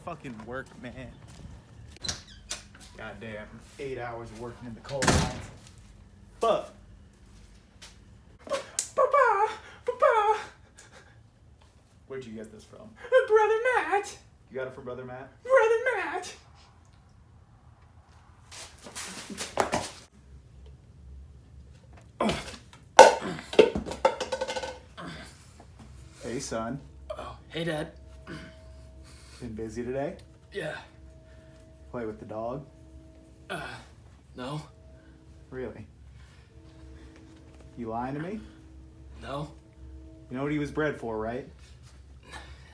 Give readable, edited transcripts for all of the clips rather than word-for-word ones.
fucking work, man. Goddamn, 8 hours working in the coal mines. But Papa. Where'd you get this from? Brother Matt. You got it from Brother Matt? Brother Matt. Hey, son. Oh, hey, Dad. Been busy today? Yeah. Play with the dog? No. Really? You lying to me? No. You know what he was bred for, right?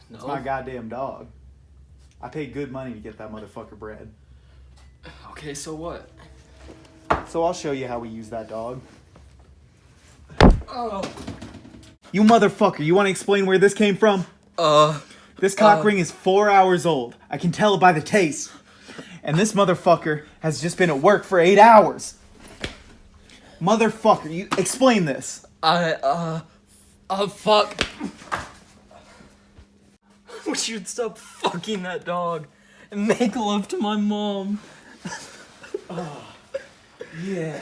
No. It's my goddamn dog. I paid good money to get that motherfucker bred. Okay, so what? So I'll show you how we use that dog. Oh. You motherfucker, you want to explain where this came from? This cock ring is 4 hours old. I can tell it by the taste. And this motherfucker has just been at work for 8 hours. Motherfucker, you explain this. Fuck. Wish you'd stop fucking that dog and make love to my mom. Yeah.